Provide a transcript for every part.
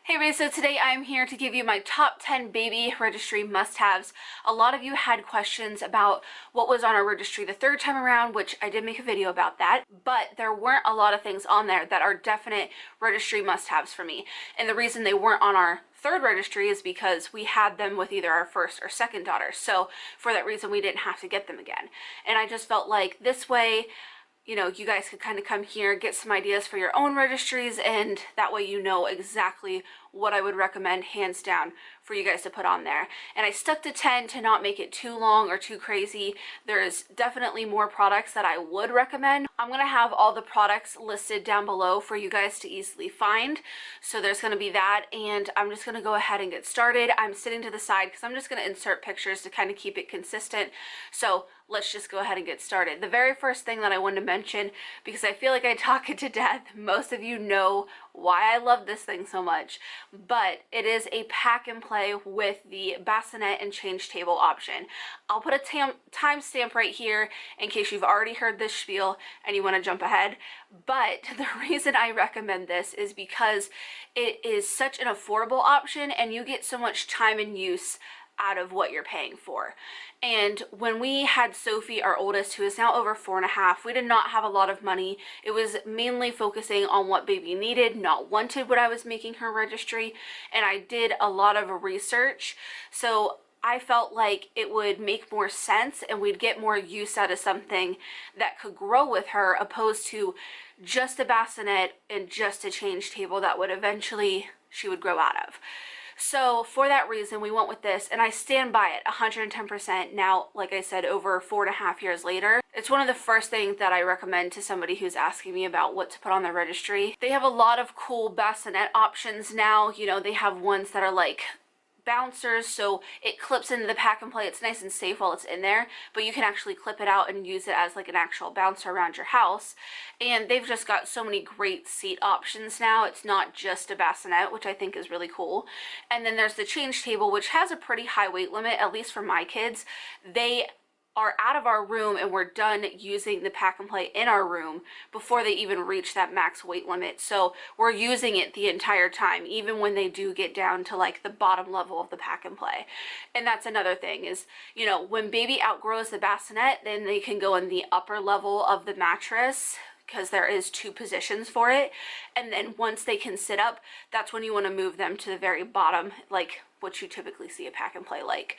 Hey everybody, so today I'm here to give you my top 10 baby registry must-haves. A lot of you had questions about what was on our registry the third time around, which I did make a video about that, but there weren't a lot of things on there that are definite registry must-haves for me. And the reason they weren't on our third registry is because we had them with either our first or second daughter. So for that reason, we didn't have to get them again. And I just felt like this way, you know, you guys could kind of come here, get some ideas for your own registries, and that way you know exactly what I would recommend hands down for you guys to put on there. And I stuck to 10 to not make it too long or too crazy. There's definitely more products that I would recommend. I'm going to have all the products listed down below for you guys to easily find. So there's going to be that, and I'm just going to go ahead and get started. I'm sitting to the side because I'm just going to insert pictures to kind of keep it consistent. So let's just go ahead and get started. The very first thing that I wanted to mention, because I feel like I talk it to death, most of you know why I love this thing so much, but it is a pack and play with the bassinet and change table option. I'll put a timestamp right here in case you've already heard this spiel and you want to jump ahead. But the reason I recommend this is because it is such an affordable option and you get so much time and use out of what you're paying for. And when we had Sophie, our oldest, who is now over 4.5, we did not have a lot of money. It was mainly focusing on what baby needed, not wanted, when I was making her registry. And I did a lot of research. So I felt like it would make more sense and we'd get more use out of something that could grow with her, opposed to just a bassinet and just a change table that would eventually she would grow out of. So for that reason, we went with this, and I stand by it 110% now, like I said, over 4.5 years later. It's one of the first things that I recommend to somebody who's asking me about what to put on their registry. They have a lot of cool bassinet options now. You know, they have ones that are like bouncers, so it clips into the pack and play. It's nice and safe while it's in there, but you can actually clip it out and use it as like an actual bouncer around your house. And they've just got so many great seat options now. It's not just a bassinet, which I think is really cool. And then there's the change table, which has a pretty high weight limit, at least for my kids. They are out of our room and we're done using the pack and play in our room before they even reach that max weight limit. So we're using it the entire time, even when they do get down to like the bottom level of the pack and play. And that's another thing is, you know, when baby outgrows the bassinet, then they can go in the upper level of the mattress, because there is 2 positions for it. And then once they can sit up, that's when you want to move them to the very bottom, like what you typically see a pack and play like.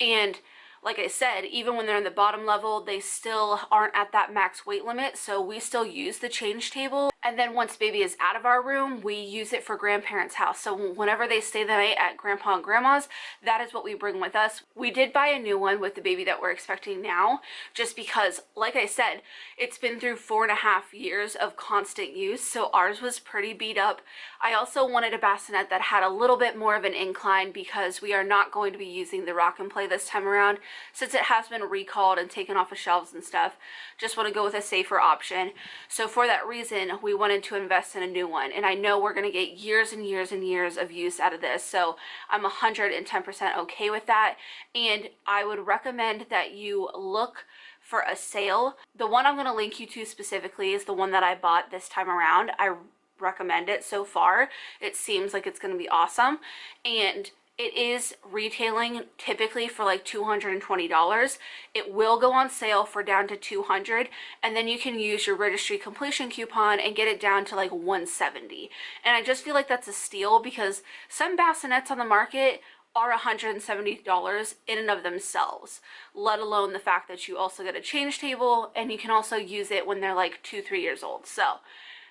And like I said, even when they're in the bottom level, they still aren't at that max weight limit, so we still use the change table. And then once baby is out of our room, we use it for grandparents' house. So whenever they stay the night at grandpa and grandma's, that is what we bring with us. We did buy a new one with the baby that we're expecting now, just because, like I said, it's been through 4.5 years of constant use, so ours was pretty beat up. I also wanted a bassinet that had a little bit more of an incline because we are not going to be using the rock and play this time around, since it has been recalled and taken off of shelves and stuff. Just want to go with a safer option. So for that reason, we wanted to invest in a new one. And I know we're going to get years and years and years of use out of this. So I'm 110% okay with that. And I would recommend that you look for a sale. The one I'm going to link you to specifically is the one that I bought this time around. I recommend it so far. It seems like it's going to be awesome. And it is retailing typically for like $220. It will go on sale for down to $200, and then you can use your registry completion coupon and get it down to like $170. And I just feel like that's a steal, because some bassinets on the market are $170 in and of themselves, let alone the fact that you also get a change table and you can also use it when they're like 2-3 years old. So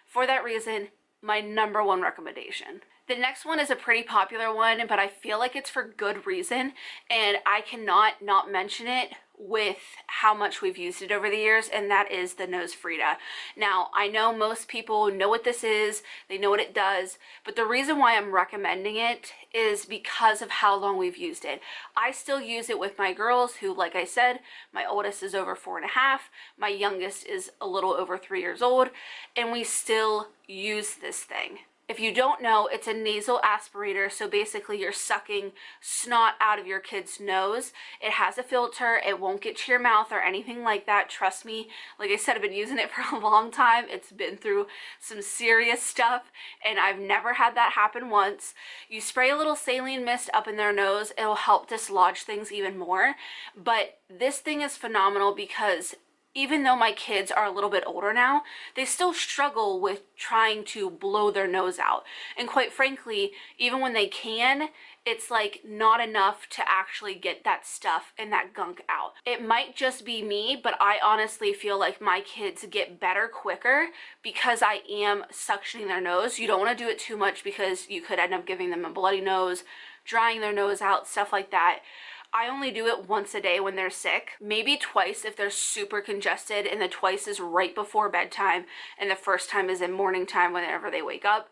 for that reason, my #1 recommendation. The next one is a pretty popular one, but I feel like it's for good reason, and I cannot not mention it with how much we've used it over the years, and that is the nose Frida. Now, I know most people know what this is, they know what it does, but the reason why I'm recommending it is because of how long we've used it. I still use it with my girls who, like I said, my oldest is over 4.5, my youngest is a little over 3 years old, and we still use this thing. If you don't know, it's a nasal aspirator, so basically you're sucking snot out of your kid's nose. It has a filter, it won't get to your mouth or anything like that. Trust me, like I said, I've been using it for a long time. It's been through some serious stuff, and I've never had that happen once. You spray a little saline mist up in their nose, it'll help dislodge things even more. But this thing is phenomenal because even though my kids are a little bit older now, they still struggle with trying to blow their nose out. And quite frankly, even when they can, it's like not enough to actually get that stuff and that gunk out. It might just be me, but I honestly feel like my kids get better quicker because I am suctioning their nose. You don't want to do it too much because you could end up giving them a bloody nose, drying their nose out, stuff like that. I only do it once a day when they're sick, maybe twice if they're super congested, and the twice is right before bedtime, and the first time is in morning time whenever they wake up.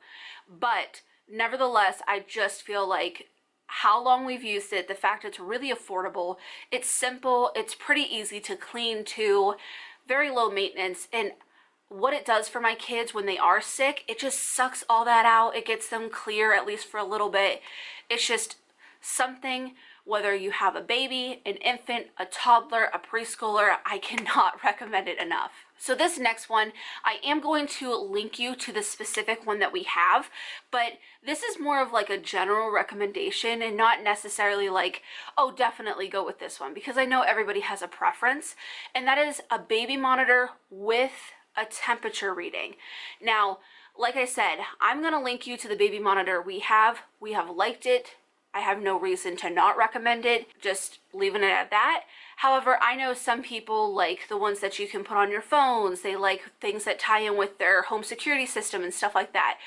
But nevertheless, I just feel like how long we've used it, the fact it's really affordable, it's simple, it's pretty easy to clean too, very low maintenance, and what it does for my kids when they are sick, it just sucks all that out. It gets them clear, at least for a little bit. It's just something, whether you have a baby, an infant, a toddler, a preschooler, I cannot recommend it enough. So this next one, I am going to link you to the specific one that we have, but this is more of like a general recommendation and not necessarily like, oh, definitely go with this one, because I know everybody has a preference, and that is a baby monitor with a temperature reading. Now, like I said, I'm going to link you to the baby monitor we have. We have liked it. I have no reason to not recommend it, just leaving it at that. However, I know some people like the ones that you can put on your phones. They like things that tie in with their home security system and stuff like that.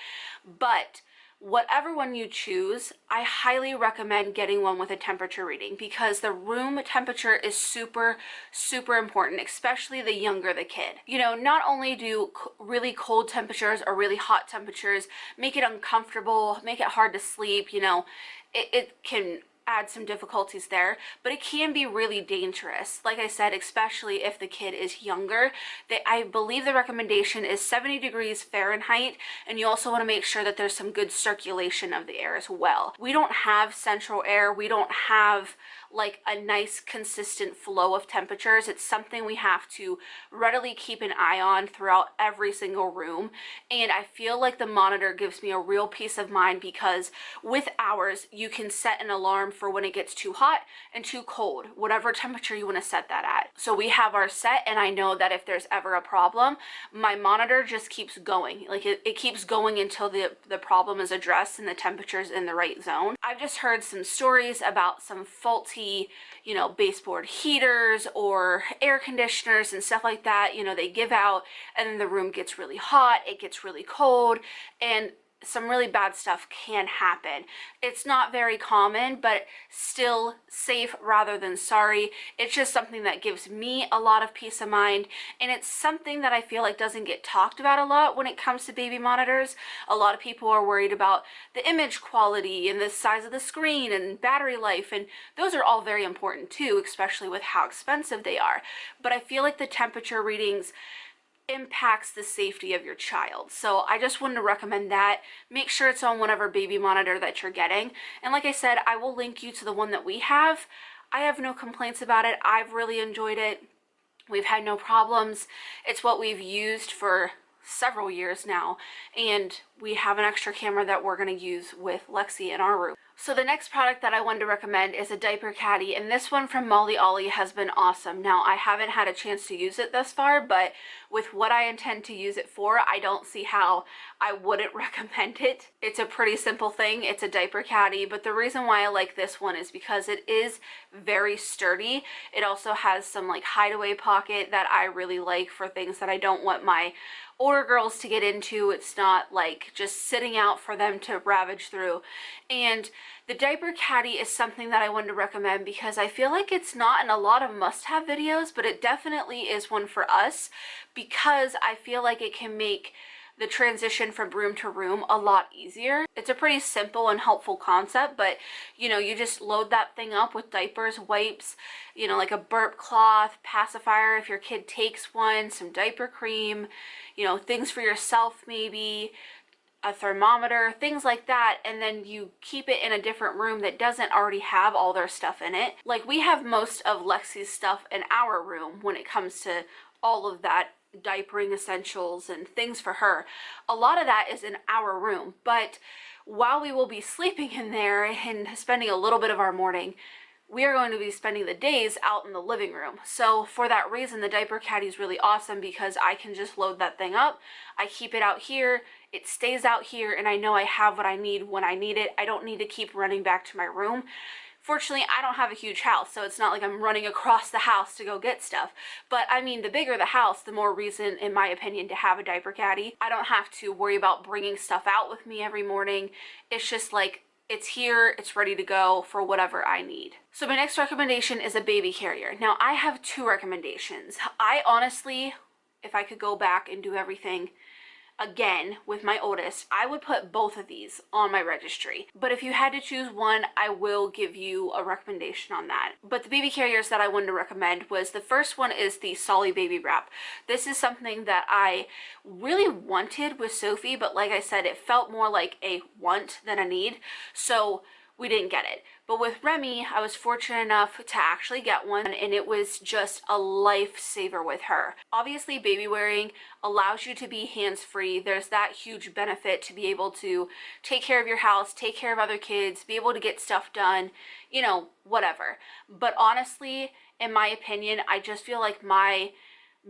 But whatever one you choose, I highly recommend getting one with a temperature reading, because the room temperature is super, super important, especially the younger the kid. You know, not only do really cold temperatures or really hot temperatures make it uncomfortable, make it hard to sleep, you know, it can add some difficulties there, but it can be really dangerous. Like I said, especially if the kid is younger. I believe the recommendation is 70 degrees Fahrenheit, and you also want to make sure that there's some good circulation of the air as well. We don't have central air. We don't have like a nice consistent flow of temperatures. It's something we have to readily keep an eye on throughout every single room, and I feel like the monitor gives me a real peace of mind, because with ours you can set an alarm for when it gets too hot and too cold, whatever temperature you want to set that at. So we have our set, and I know that if there's ever a problem, my monitor just keeps going. Like it keeps going until the problem is addressed and the temperature's in the right zone. I've just heard some stories about some faulty, you know, baseboard heaters or air conditioners and stuff like that. You know, they give out and then the room gets really hot, it gets really cold, and some really bad stuff can happen. It's not very common, but still safe rather than sorry. It's just something that gives me a lot of peace of mind, and it's something that I feel like doesn't get talked about a lot when it comes to baby monitors. A lot of people are worried about the image quality and the size of the screen and battery life, and those are all very important too, especially with how expensive they are. But I feel like the temperature readings impacts the safety of your child. So I just wanted to recommend that. Make sure it's on whatever baby monitor that you're getting. And like I said, I will link you to the one that we have. I have no complaints about it. I've really enjoyed it. We've had no problems. It's what we've used for several years now, and we have an extra camera that we're going to use with Lexi in our room. So the next product that I wanted to recommend is a diaper caddy, and this one from Momma Alia has been awesome. Now, I haven't had a chance to use it thus far, but with what I intend to use it for, I don't see how I wouldn't recommend it. It's a pretty simple thing. It's a diaper caddy, but the reason why I like this one is because it is very sturdy. It also has some like hideaway pocket that I really like for things that I don't want my older girls to get into. It's not like just sitting out for them to ravage through. And the diaper caddy is something that I wanted to recommend because I feel like it's not in a lot of must-have videos, but it definitely is one for us, because I feel like it can make the transition from room to room a lot easier. It's a pretty simple and helpful concept, but you know, you just load that thing up with diapers, wipes, you know, like a burp cloth, pacifier if your kid takes one, some diaper cream, you know, things for yourself maybe, a thermometer, things like that, and then you keep it in a different room that doesn't already have all their stuff in it. Like, we have most of Lexi's stuff in our room when it comes to all of that diapering essentials and things for her. A lot of that is in our room, but while we will be sleeping in there and spending a little bit of our morning, we are going to be spending the days out in the living room. So for that reason, the diaper caddy is really awesome because I can just load that thing up. I keep it out here, it stays out here, and I know I have what I need when I need it. I don't need to keep running back to my room. Fortunately, I don't have a huge house, so it's not like I'm running across the house to go get stuff. But I mean, the bigger the house, the more reason, in my opinion, to have a diaper caddy. I don't have to worry about bringing stuff out with me every morning. It's just like, it's here, it's ready to go for whatever I need. So my next recommendation is a baby carrier. Now, I have two recommendations. I honestly, if I could go back and do everything again with my oldest, I would put both of these on my registry. But if you had to choose one, I will give you a recommendation on that. But the baby carriers that I wanted to recommend was, the first one is the Solly Baby Wrap. This is something that I really wanted with Sophie, but like I said, it felt more like a want than a need, so we didn't get it. But with Remy, I was fortunate enough to actually get one, and it was just a lifesaver with her. Obviously, baby wearing allows you to be hands-free. There's that huge benefit to be able to take care of your house, take care of other kids, be able to get stuff done, you know, whatever. But honestly, in my opinion, I just feel like my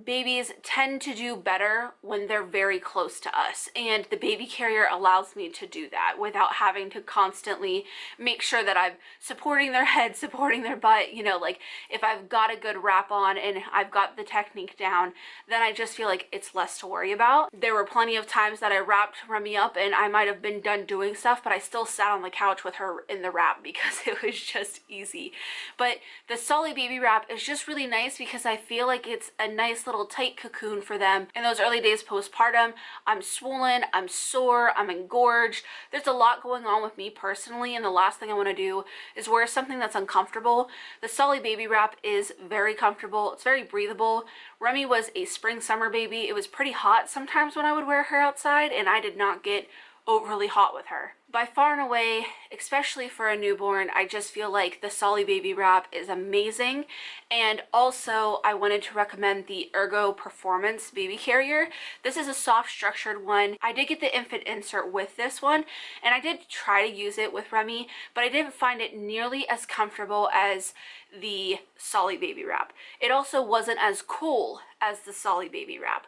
babies tend to do better when they're very close to us, and the baby carrier allows me to do that without having to constantly make sure that I'm supporting their head, supporting their butt. You know, like, if I've got a good wrap on and I've got the technique down, then I just feel like it's less to worry about. There were plenty of times that I wrapped Remy up and I might have been done doing stuff, but I still sat on the couch with her in the wrap because it was just easy. But the Solly Baby Wrap is just really nice because I feel like it's a nice little tight cocoon for them in those early days postpartum. I'm swollen, I'm sore, I'm engorged. There's a lot going on with me personally, and the last thing I want to do is wear something that's uncomfortable. The Solly Baby Wrap is very comfortable, it's very breathable. Remy was a spring-summer baby. It was pretty hot sometimes when I would wear her outside, and I did not get overly hot with her. By far and away, especially for a newborn, I just feel like the Solly Baby Wrap is amazing. And also, I wanted to recommend the Ergo Performance baby carrier. This is a soft structured one. I did get the infant insert with this one, and I did try to use it with Remy, but I didn't find it nearly as comfortable as the Solly Baby Wrap. It also wasn't as cool as the Solly Baby Wrap.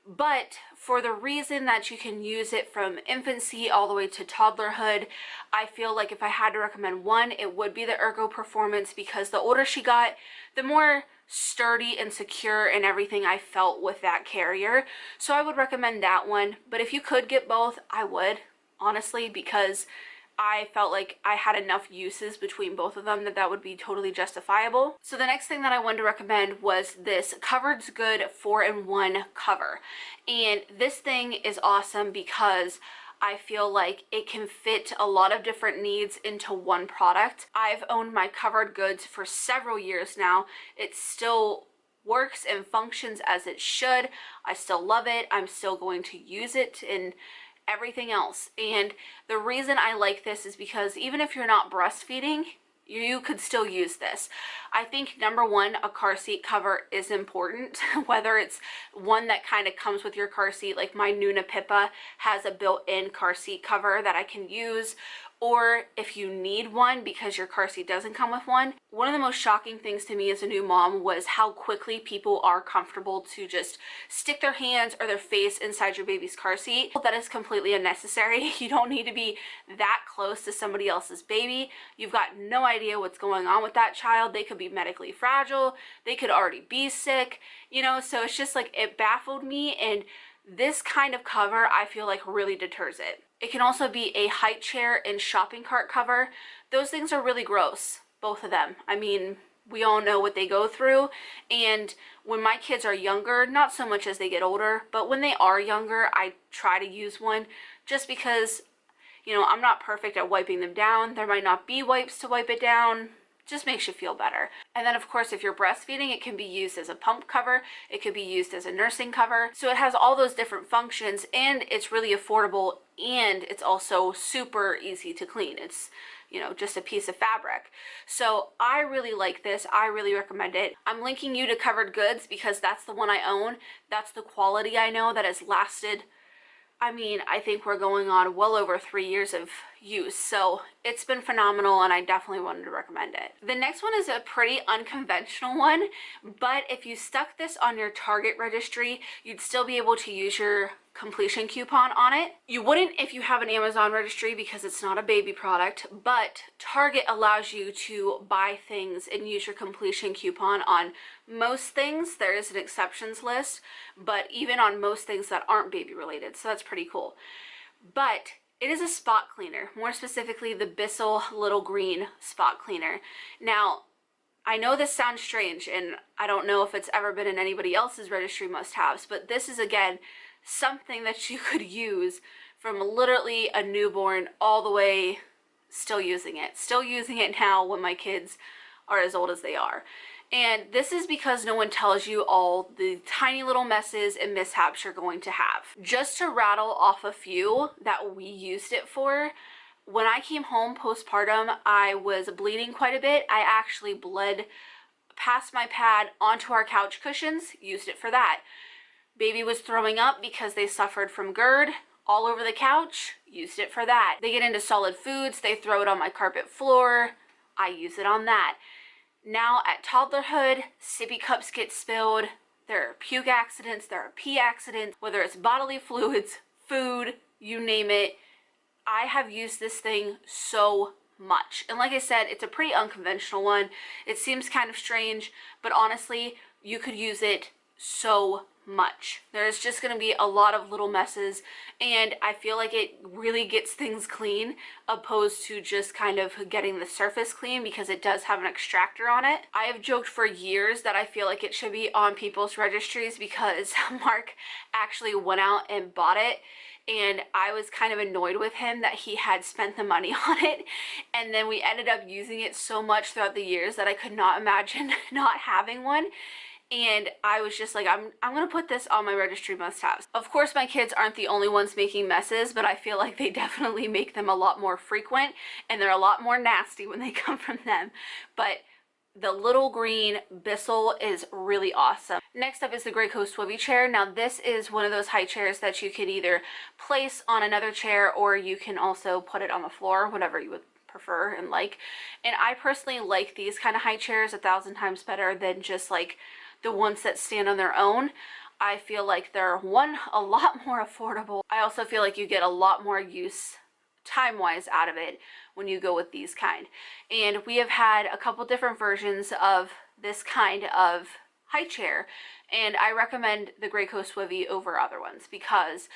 But for the reason that you can use it from infancy all the way to toddlerhood, I feel like if I had to recommend one, it would be the Ergo Performance, because the older she got, the more sturdy and secure and everything I felt with that carrier. So I would recommend that one. But if you could get both, I would, honestly, because I felt like I had enough uses between both of them that would be totally justifiable. So the next thing that I wanted to recommend was this Covered's Good 4-in-1 cover. And this thing is awesome because I feel like it can fit a lot of different needs into one product. I've owned my Covered Goods for several years now. It still works and functions as it should. I still love it. I'm still going to use it in everything else. And the reason I like this is because even if you're not breastfeeding, you could still use this. I think, number one, a car seat cover is important, whether it's one that kind of comes with your car seat, like my Nuna Pippa has a built-in car seat cover that I can use, or if you need one because your car seat doesn't come with one. One of the most shocking things to me as a new mom was how quickly people are comfortable to just stick their hands or their face inside your baby's car seat. That is completely unnecessary. You don't need to be that close to somebody else's baby. You've got no idea what's going on with that child. They could be medically fragile. They could already be sick, you know, so it's just like, it baffled me, and this kind of cover I feel like really deters it. It can also be a high chair and shopping cart cover. Those things are really gross, both of them. I mean, we all know what they go through, and when my kids are younger, not so much as they get older, but when they are younger, I try to use one just because, you know, I'm not perfect at wiping them down. There might not be wipes to wipe it down. just makes you feel better. And then of course, if you're breastfeeding, it can be used as a pump cover, it could be used as a nursing cover. So it has all those different functions, and it's really affordable, and it's also super easy to clean. It's, you know, just a piece of fabric. So I really like this. I really recommend it. I'm linking you to Covered Goods because that's the one I own. That's the quality I know that has lasted, I mean, I think we're going on well over 3 years of use, so it's been phenomenal, and I definitely wanted to recommend it. The next one is a pretty unconventional one, but if you stuck this on your Target registry, you'd still be able to use your completion coupon on it. You wouldn't if you have an Amazon registry because it's not a baby product, but Target allows you to buy things and use your completion coupon on most things. There is an exceptions list, but even on most things that aren't baby related, so that's pretty cool. But it is a spot cleaner, more specifically the Bissell Little Green spot cleaner. Now, I know this sounds strange, and I don't know if it's ever been in anybody else's registry must-haves, but this is, again, something that you could use from literally a newborn all the way, still using it now when my kids are as old as they are. And this is because no one tells you all the tiny little messes and mishaps you're going to have. Just to rattle off a few that we used it for, when I came home postpartum, I was bleeding quite a bit. I actually bled past my pad onto our couch cushions, used it for that. Baby was throwing up because they suffered from GERD all over the couch, used it for that. They get into solid foods, they throw it on my carpet floor, I use it on that. Now at toddlerhood, sippy cups get spilled, there are puke accidents, there are pee accidents, whether it's bodily fluids, food, you name it. I have used this thing so much. And like I said, it's a pretty unconventional one. It seems kind of strange, but honestly, you could use it so much. There's just going to be a lot of little messes, and I feel like it really gets things clean opposed to just kind of getting the surface clean, because it does have an extractor on it. I have joked for years that I feel like it should be on people's registries because Mark actually went out and bought it, and I was kind of annoyed with him that he had spent the money on it, and then we ended up using it so much throughout the years that I could not imagine not having one. And I was just like, I'm gonna put this on my registry must-haves. Of course, my kids aren't the only ones making messes, but I feel like they definitely make them a lot more frequent, and they're a lot more nasty when they come from them. But the Little Green Bissell is really awesome. Next up is the Graco Swivi chair. Now this is one of those high chairs that you can either place on another chair, or you can also put it on the floor, whatever you would prefer and like. And I personally like these kind of high chairs 1,000 times better than just like the ones that stand on their own. I feel like they're, one, a lot more affordable. I also feel like you get a lot more use time-wise out of it when you go with these kind. And we have had a couple different versions of this kind of high chair, and I recommend the Graco Swivi over other ones because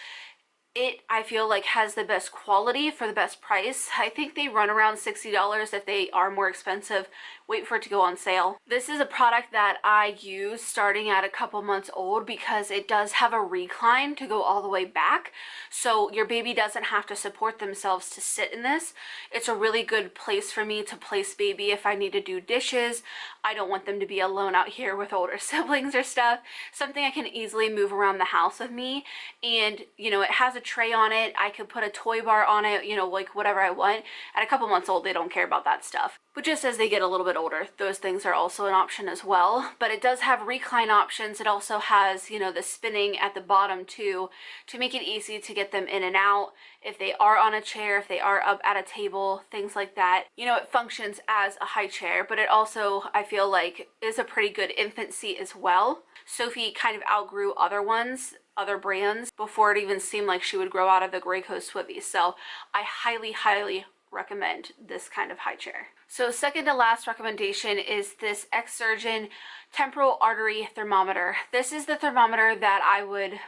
it, I feel like, has the best quality for the best price. I think they run around $60. If they are more expensive, wait for it to go on sale. This is a product that I use starting at a couple months old because it does have a recline to go all the way back, so your baby doesn't have to support themselves to sit in this. It's a really good place for me to place baby if I need to do dishes. I don't want them to be alone out here with older siblings or stuff. Something I can easily move around the house with me. And you know, it has a tray on it. I could put a toy bar on it, you know, like whatever I want. At a couple months old, they don't care about that stuff. But just as they get a little bit older, those things are also an option as well. But it does have recline options. It also has, you know, the spinning at the bottom too, to make it easy to get them in and out. If they are on a chair, if they are up at a table, things like that. You know, it functions as a high chair, but it also, I feel like, is a pretty good infant seat as well. Sophie kind of outgrew other ones, other brands, before it even seemed like she would grow out of the Graco Swivi. So I highly, highly recommend this kind of high chair. So second to last recommendation is this Exergen temporal artery thermometer. This is the thermometer that I would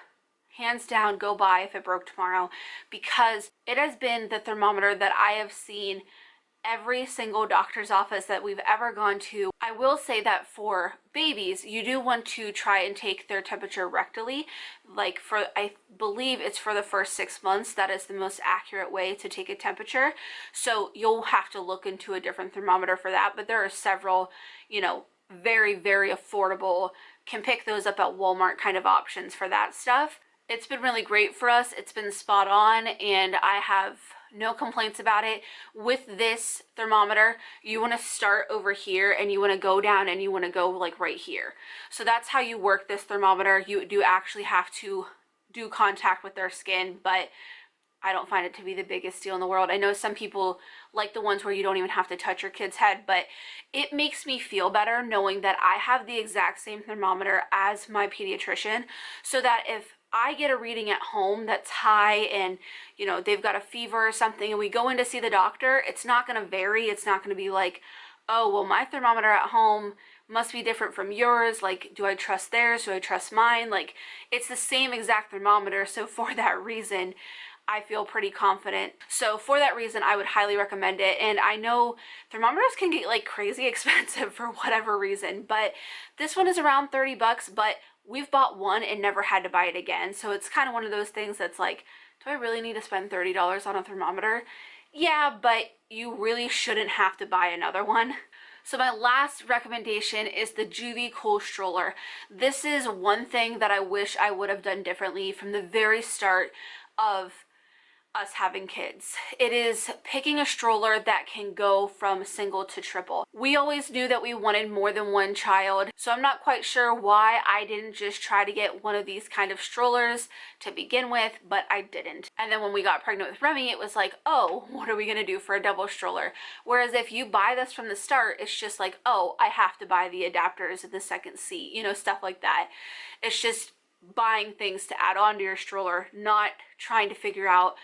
hands down go buy if it broke tomorrow, because it has been the thermometer that I have seen every single doctor's office that we've ever gone to. I I will say that for babies, you do want to try and take their temperature rectally. Like for, I believe it's for the first 6 months, that is the most accurate way to take a temperature. So you'll have to look into a different thermometer for that, but there are several, you know, very, very affordable, can pick those up at Walmart kind of options for that stuff. It's been really great for us. It's been spot on, and I have no complaints about it. With this thermometer, you want to start over here and you want to go down and you want to go like right here. So that's how you work this thermometer. You do actually have to do contact with their skin, but I don't find it to be the biggest deal in the world. I know some people like the ones where you don't even have to touch your kid's head, but it makes me feel better knowing that I have the exact same thermometer as my pediatrician, so that if I get a reading at home that's high and, you know, they've got a fever or something and we go in to see the doctor, it's not going to vary. It's not going to be like, oh, well, my thermometer at home must be different from yours. Like, do I trust theirs? Do I trust mine? Like, it's the same exact thermometer. So for that reason, I feel pretty confident. So for that reason, I would highly recommend it. And I know thermometers can get like crazy expensive for whatever reason, but this one is around 30 bucks, but we've bought one and never had to buy it again. So it's kind of one of those things that's like, do I really need to spend $30 on a thermometer? Yeah, but you really shouldn't have to buy another one. So my last recommendation is the Joovy Qool stroller. This is one thing that I wish I would have done differently from the very start of us having kids. It is picking a stroller that can go from single to triple. We always knew that we wanted more than one child, so I'm not quite sure why I didn't just try to get one of these kind of strollers to begin with, but I didn't. And then when we got pregnant with Remy, it was like, oh, what are we gonna do for a double stroller? Whereas if you buy this from the start, it's just like, oh, I have to buy the adapters at the second seat, you know, stuff like that. It's just buying things to add on to your stroller, not trying to figure out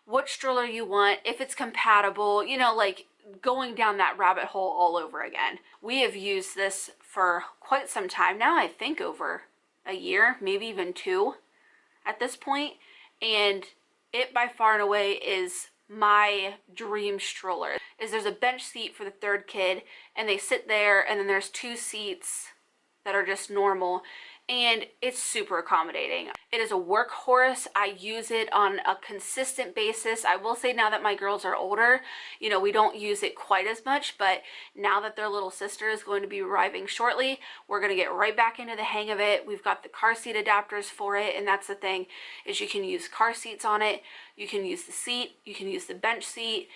what stroller you want, if it's compatible, you know, like going down that rabbit hole all over again. We have used this for quite some time now, I think over a year, maybe even 2 at this point, and it by far and away is my dream stroller. There's a bench seat for the third kid and they sit there, and then there's 2 seats that are just normal, and it's super accommodating. It is a workhorse. I use it on a consistent basis. I will say now that my girls are older, you know, we don't use it quite as much, but now that their little sister is going to be arriving shortly, we're going to get right back into the hang of it. We've got the car seat adapters for it, and that's the thing, is you can use car seats on it, you can use the seat, you can use the bench seat.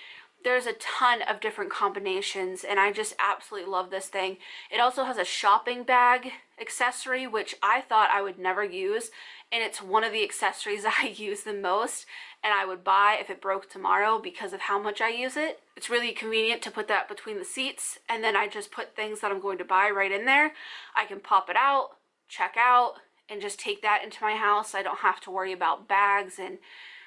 There's a ton of different combinations, and I just absolutely love this thing. It also has a shopping bag accessory, which I thought I would never use, and it's one of the accessories I use the most, and I would buy if it broke tomorrow because of how much I use it. It's really convenient to put that between the seats, and then I just put things that I'm going to buy right in there. I can pop it out, check out, and just take that into my house. I don't have to worry about bags and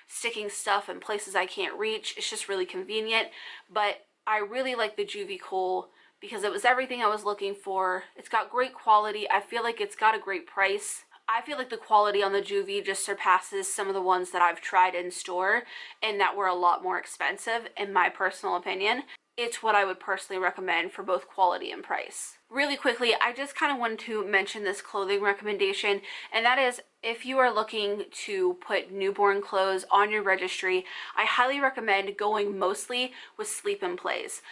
sticking stuff in places I can't reach. It's just really convenient. But I really like the Joovy Qool because it was everything I was looking for. It's got great quality. I feel like it's got a great price. I feel like the quality on the Joovy just surpasses some of the ones that I've tried in store and that were a lot more expensive, in my personal opinion. It's what I would personally recommend for both quality and price. Really quickly, I just kind of wanted to mention this clothing recommendation, and that is if you are looking to put newborn clothes on your registry, I highly recommend going mostly with sleep and plays.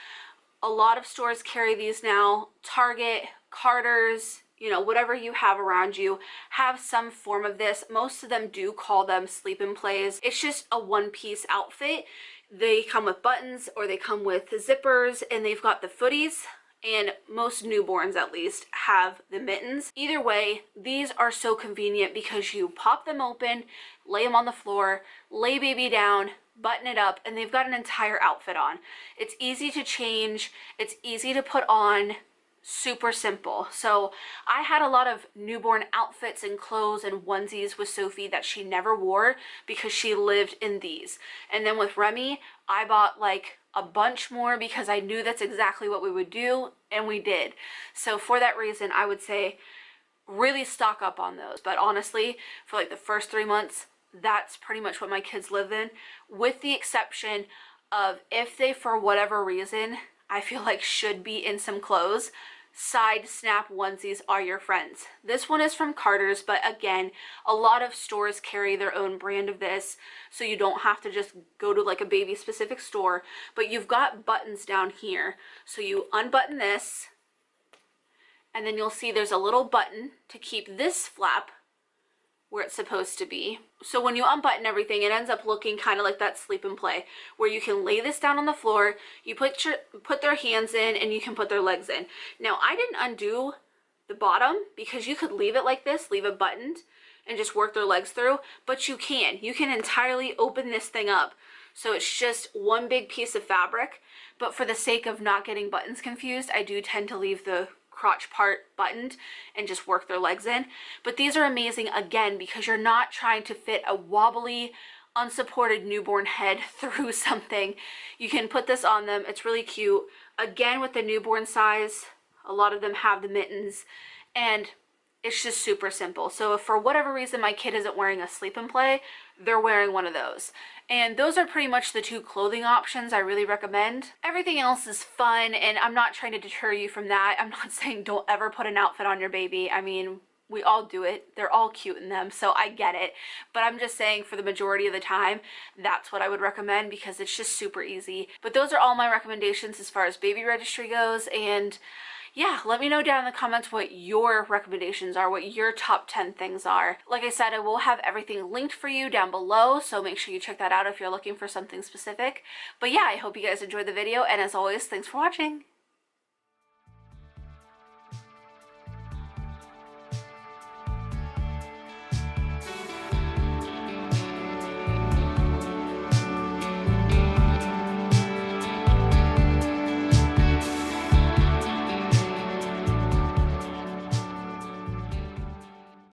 A lot of stores carry these now. Target, Carter's, you know, whatever you have around you have some form of this. Most of them do call them sleep and plays. It's just a one-piece outfit. They come with buttons or they come with zippers, and they've got the footies, and most newborns at least have the mittens. Either way, these are so convenient because you pop them open, lay them on the floor, lay baby down, button it up, and they've got an entire outfit on. It's easy to change, it's easy to put on, super simple. So I had a lot of newborn outfits and clothes and onesies with Sophie that she never wore because she lived in these. And then with Remy, I bought like a bunch more because I knew that's exactly what we would do, and we did. So for that reason, I would say really stock up on those. But honestly, for like the first 3 months, that's pretty much what my kids live in, with the exception of if they, for whatever reason, I feel like should be in some clothes, side snap onesies are your friends. This one is from Carter's, but again, a lot of stores carry their own brand of this, so you don't have to just go to like a baby specific store. But you've got buttons down here, so you unbutton this, and then you'll see there's a little button to keep this flap where it's supposed to be. So when you unbutton everything, it ends up looking kind of like that sleep and play, where you can lay this down on the floor, you put their hands in, and you can put their legs in. Now, I didn't undo the bottom because you could leave it like this, leave it buttoned, and just work their legs through, but you can entirely open this thing up. So it's just one big piece of fabric, but for the sake of not getting buttons confused, I do tend to leave the crotch part buttoned and just work their legs in. But these are amazing again because you're not trying to fit a wobbly, unsupported newborn head through something. You can put this on them. It's really cute. Again, with the newborn size, a lot of them have the mittens, and it's just super simple. So if for whatever reason my kid isn't wearing a sleep and play, they're wearing one of those. And those are pretty much the two clothing options I really recommend. Everything else is fun, and I'm not trying to deter you from that. I'm not saying don't ever put an outfit on your baby. I mean, we all do it. They're all cute in them, so I get it. But I'm just saying for the majority of the time, that's what I would recommend because it's just super easy. But those are all my recommendations as far as baby registry goes, and yeah, let me know down in the comments what your recommendations are, what your top 10 things are. Like I said, I will have everything linked for you down below, so make sure you check that out if you're looking for something specific. But yeah, I hope you guys enjoyed the video, and as always, thanks for watching.